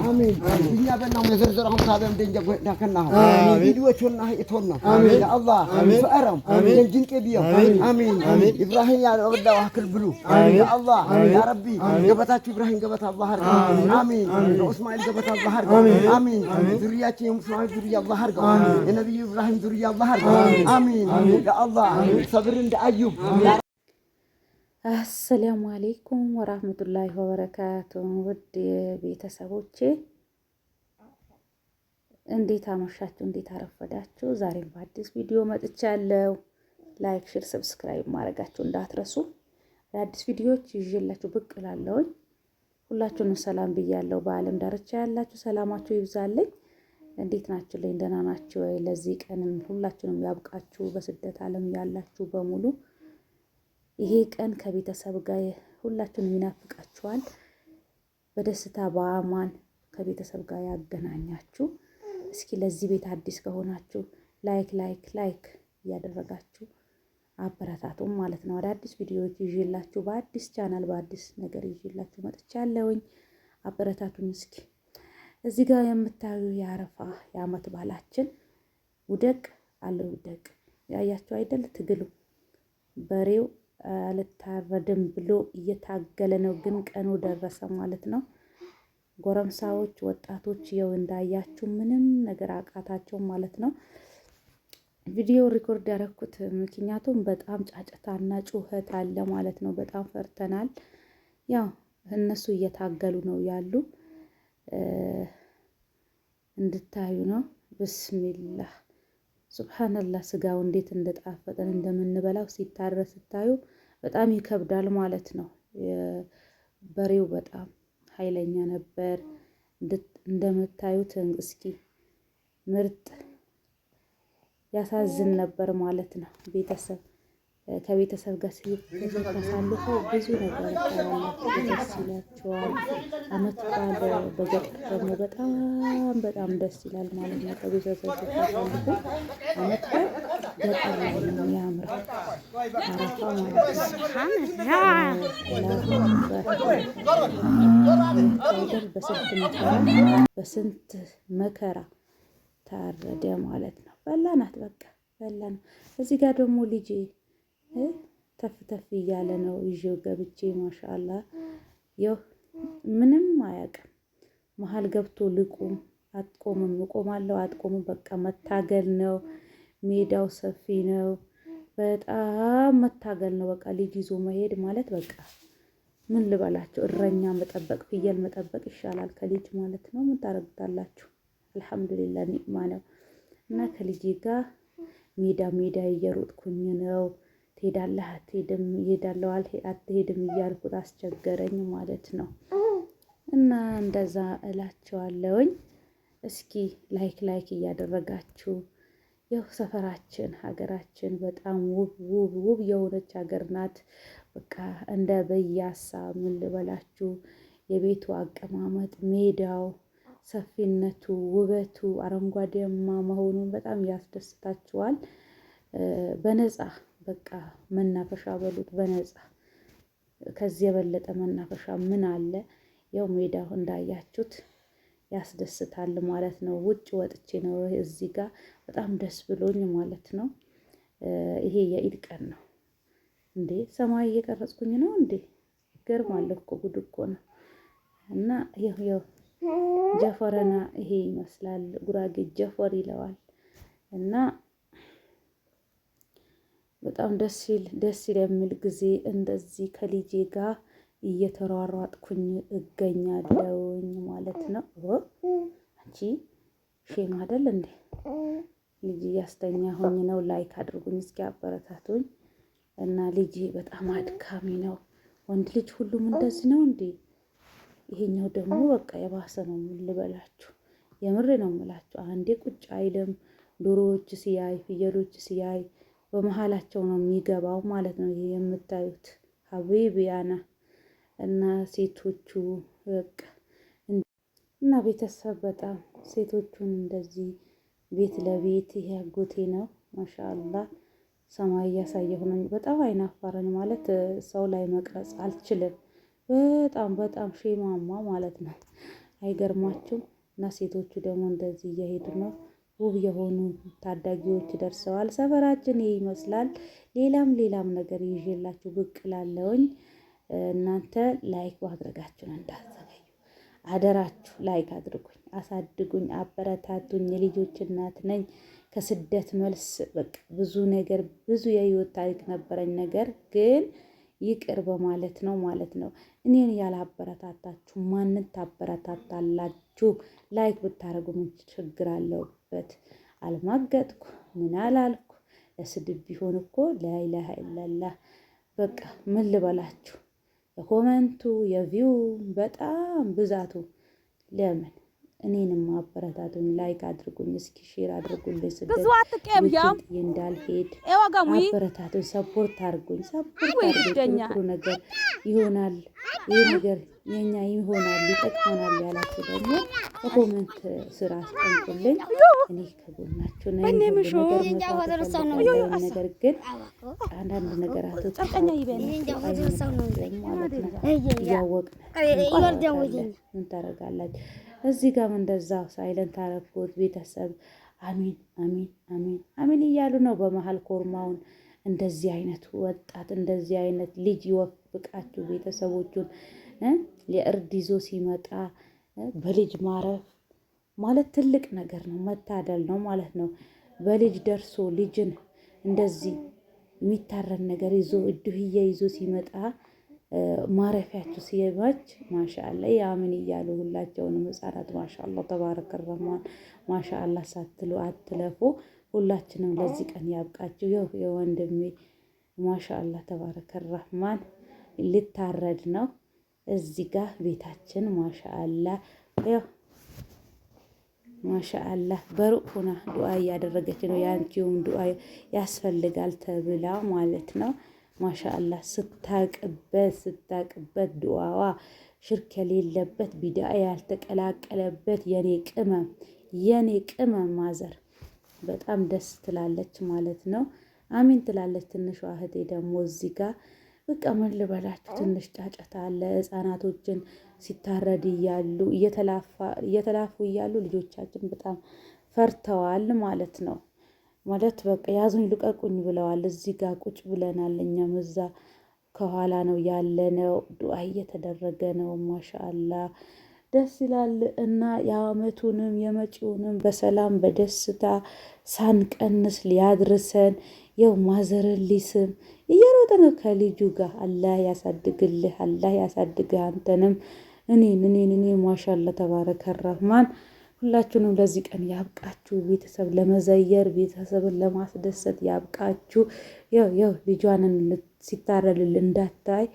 አሜን እኛ በእናው መዘርዘራውን ካበም ደንጀ ዳከናው ቪዲዮቹና ይቶና ያ አላህ ፈአረም ደንጅንቄ ቢዮ አሜን ኢብራሂም ያ ረዳ ዋክል ብሉ ያ አላህ ያ ረቢ ገበታችሁ ኢብራሂም ገበታ አላህ አርጋ አሜን ኡስማኤል ገበታ አላህ አርጋ አሜን ዙሪያችን የሙስሊም ዙሪያ አላህ አርጋ የነብዩ ኢብራሂም ዙሪያ አላህ አርጋ አሜን ያ አላህ ሰብር እንደ አዩብ አሰላሙ አለይኩም ወራህመቱላሂ ወበረካቱ። ውድ ቤተሰቦቼ እንዴት አመሻችሁ? እንዴት አረፈዳችሁ? ዛሬም በአዲስ ቪዲዮ መጥቻለሁ። ላይክ፣ ሼር፣ ሰብስክራይብ ማድረጋችሁ እንዳትረሱ። አዲስ ቪዲዮዎች ይዤላችሁ ብቅ እላለሁኝ። ሁላችሁንም ሰላም ብያለሁ። በዓለም ዳርቻ ያላችሁ ሰላማችሁ ይብዛልኝ። እንዴት ናችሁ? ደህና ናችሁ ወይ? ለዚህ ቀንም ሁላችሁንም ያብቃችሁ። በስደት ዓለም ያላችሁ በሙሉ ይሄ ቀን ከቤተሰብ ጋር ሁላችሁንም ይናፍቃችኋል። በደስታ በአማን ከቤተሰብ ጋር ያገናኛችሁ። እስኪ ለዚህ ቤት አዲስ ከሆናችሁ ላይክ እያደረጋችሁ አበረታቱም ማለት ነው። አዳዲስ ቪዲዮዎች ይዤላችሁ በአዲስ ቻናል በአዲስ ነገር ይዤላችሁ መጥቻለሁኝ። አበረታቱን እስኪ። እዚህ ጋር የምታዩ የአረፋ የዓመት በዓላችን ውደቅ አልውደቅ ያያችሁ አይደል? ትግሉ በሬው አልታረድም ብሎ እየታገለ ነው፣ ግን ቀኑ ደረሰ ማለት ነው። ጎረምሳዎች ወጣቶች ይኸው እንዳያችሁ ምንም ነገር አቃታቸው ማለት ነው። ቪዲዮ ሪኮርድ ያደረኩት ምክንያቱም በጣም ጫጫታና ጩኸት አለ ማለት ነው። በጣም ፈርተናል። ያው እነሱ እየታገሉ ነው ያሉ እንድታዩ ነው። ብስሚላህ ሱብሃንአላህ ስጋው እንዴት እንደጣፈጠን እንደምንበላው ሲታረስ ስታዩ በጣም ይከብዳል ማለት ነው። በሬው በጣም ኃይለኛ ነበር እንደምታዩት። እስኪ ምርጥ ያሳዝን ነበር ማለት ነው። ቤተሰብ ከቤተሰብ ጋር ሲታሳልፉ ብዙ ነገር ታያላችሁ፣ ደስ ይላችኋል። ዓመት በዓል በገጠር ደግሞ በጣም ደስ ይላል ማለት ነው። ከቤተሰብ ሲታሳልፉ ዓመት በዓል ገጠር ላይ ነው የሚያምረው። አረፋ ማለት ነው። በስንት መከራ ታረደ ማለት ነው። በላናት በቃ በላን። እዚህ ጋር ደግሞ ልጄ ተፍ እያለ ነው ይዤው ገብቼ ማሻአላ ያው ምንም አያውቅም። መሀል ገብቶ ልቁም አትቆምም፣ እቆማለሁ አትቆምም፣ በቃ መታገል ነው። ሜዳው ሰፊ ነው፣ በጣም መታገል ነው። በቃ ልጅ ይዞ መሄድ ማለት በቃ ምን ልበላችሁ፣ እረኛ መጠበቅ ፍየል መጠበቅ ይሻላል ከልጅ ማለት ነው። ምን ታረጉታላችሁ? አልሐምዱሊላህ ኒዕማ ነው። እና ከልጄ ጋር ሜዳ እየሮጥኩኝ ነው። ትሄዳለህ አትሄድም፣ እሄዳለሁ አትሄድም እያልኩት አስቸገረኝ ማለት ነው። እና እንደዛ እላቸዋለሁኝ። እስኪ ላይክ እያደረጋችሁ ያው ሰፈራችን ሀገራችን በጣም ውብ የሆነች ሀገር ናት። በቃ እንደ በያሳ ምን ልበላችሁ፣ የቤቱ አቀማመጥ፣ ሜዳው፣ ሰፊነቱ፣ ውበቱ፣ አረንጓዴማ መሆኑን በጣም ያስደስታችኋል። በነፃ በቃ መናፈሻ በሉት በነፃ ከዚህ የበለጠ መናፈሻ ምን አለ? ያው ሜዳው እንዳያችሁት ያስደስታል ማለት ነው። ውጭ ወጥቼ ነው እዚህ ጋር በጣም ደስ ብሎኝ ማለት ነው። ይሄ የኢድ ቀን ነው እንዴ! ሰማይ እየቀረጽኩኝ ነው እንዴ! ይገርማል እኮ ጉድ እኮ ነው። እና ይኸው ጀፈረና ይሄ ይመስላል። ጉራጌ ጀፈር ይለዋል። እና በጣም ደስ የሚል ጊዜ እንደዚህ ከልጄ ጋር እየተሯሯጥኩኝ እገኛለሁኝ ማለት ነው። አንቺ ሼም አይደል እንዴ? ልጅ እያስተኛሁኝ ነው። ላይክ አድርጉኝ እስኪ አበረታቱኝ። እና ልጄ በጣም አድካሚ ነው። ወንድ ልጅ ሁሉም እንደዚህ ነው እንዴ? ይሄኛው ደግሞ በቃ የባሰ ነው። ምን ልበላችሁ፣ የምሬ ነው የምላችሁ። አንዴ ቁጭ አይልም። ዶሮዎች ሲያይ ፍየሎች ሲያይ በመሃላቸው ነው የሚገባው ማለት ነው። ይሄ የምታዩት ሀቢቢያና እና ሴቶቹ በቃ እና ቤተሰብ በጣም ሴቶቹን እንደዚህ ቤት ለቤት ይሄ አጎቴ ነው ማሻአላህ። ሰማይ እያሳየሁ ነው። በጣም አይናፋረኝ ማለት ሰው ላይ መቅረጽ አልችልም። በጣም ሼማማ ማለት ነው። አይገርማችሁም? እና ሴቶቹ ደግሞ እንደዚህ እየሄዱ ነው። ውብ የሆኑ ታዳጊዎች ደርሰዋል። ሰፈራችን ይህ ይመስላል። ሌላም ነገር ይዤላችሁ ብቅ እላለሁኝ። እናንተ ላይክ ማድረጋችሁን እንዳትዘገዩ አደራችሁ። ላይክ አድርጉኝ፣ አሳድጉኝ፣ አበረታቱኝ። የልጆች እናት ነኝ። ከስደት መልስ በቃ ብዙ የህይወት ታሪክ ነበረኝ። ነገር ግን ይቅር በማለት ነው ማለት ነው። እኔን ያላበረታታችሁ ማንን ታበረታታላችሁ? ላይክ ብታረጉ ምን ችግር አለበት? አልማገጥኩ ምን አላልኩ። ለስድብ ቢሆን እኮ ላኢላሃ ኢለላህ በቃ ምን ልበላችሁ። የኮመንቱ የቪው በጣም ብዛቱ ለምን እኔንም አበረታቱኝ፣ ላይክ አድርጉኝ፣ እስኪ ሼር አድርጉልኝ። ስደት እንዳልሄድ አበረታቱኝ፣ ሰፖርት አድርጉኝ። ጥሩ ነገር ይሆናል፣ ይህ ነገር የኛ ይሆናል፣ ይጠቅመናል ያላችሁ ደግሞ በኮሜንት ስራ አስቀምጡልኝ። እኔ ከጎናችሁ ነኝ። ነገር ግን አንዳንድ ነገራቶች እያወቅን ምን ታደርጋላችሁ? እዚህ ጋርም እንደዛ ሳይለንት አረፍኩት። ቤተሰብ አሚን አሚን አሚን አሚን እያሉ ነው። በመሀል ኮርማውን እንደዚህ አይነት ወጣት እንደዚህ አይነት ልጅ ይወፍቃችሁ። ቤተሰቦቹን የእርድ ይዞ ሲመጣ በልጅ ማረፍ ማለት ትልቅ ነገር ነው፣ መታደል ነው ማለት ነው። በልጅ ደርሶ ልጅን እንደዚህ የሚታረን ነገር ይዞ እድህዬ ይዞ ሲመጣ ማረፊያችሁ ሲመች ማሻአላ ያምን እያሉ ሁላቸውንም ህፃናት ማሻአላ ተባረከ ረህማን ማሻአላ ሳትሉ አትለፉ። ሁላችንም ለዚህ ቀን ያብቃችሁ። የወንድሜ ማሻአላ ተባረከ ረህማን ሊታረድ ነው እዚህ ጋር ቤታችን ማሻአላ ማሻአላ በሩቅ ሆና ዱዓ እያደረገች ነው። ያንቺውም ዱዓ ያስፈልጋል ተብላ ማለት ነው። ማሻአላ ስታቅበት ዱዓዋ ሽርክ የሌለበት ቢድዓ ያልተቀላቀለበት የኔ ቅመም ማዘር በጣም ደስ ትላለች ማለት ነው። አሚን ትላለች። ትንሿ እህቴ ደግሞ እዚህ ጋር በቃ ምን ልበላችሁ ትንሽ ጫጫታ አለ። ህፃናቶችን ሲታረድ እያሉ እየተላፉ እያሉ ልጆቻችን በጣም ፈርተዋል ማለት ነው። ማለት በቃ ያዙኝ ልቀቁኝ ብለዋል። እዚህ ጋር ቁጭ ብለናል። እኛም እዛ ከኋላ ነው ያለነው። ዱዓ እየተደረገ ነው። ማሻአላ ደስ ይላል። እና የአመቱንም የመጪውንም በሰላም በደስታ ሳንቀንስ ሊያድርሰን የው ማዘርን ሊስም እየሮጠ ነው ከልጁ ጋር። አላህ ያሳድግልህ፣ አላህ ያሳድግህ አንተንም እኔን ማሻአላ ተባረከ ረህማን። ሁላችሁንም ለዚህ ቀን ያብቃችሁ። ቤተሰብ ለመዘየር ቤተሰብን ለማስደሰት ያብቃችሁ። ያው ልጇንን ሲታረልል እንዳታይ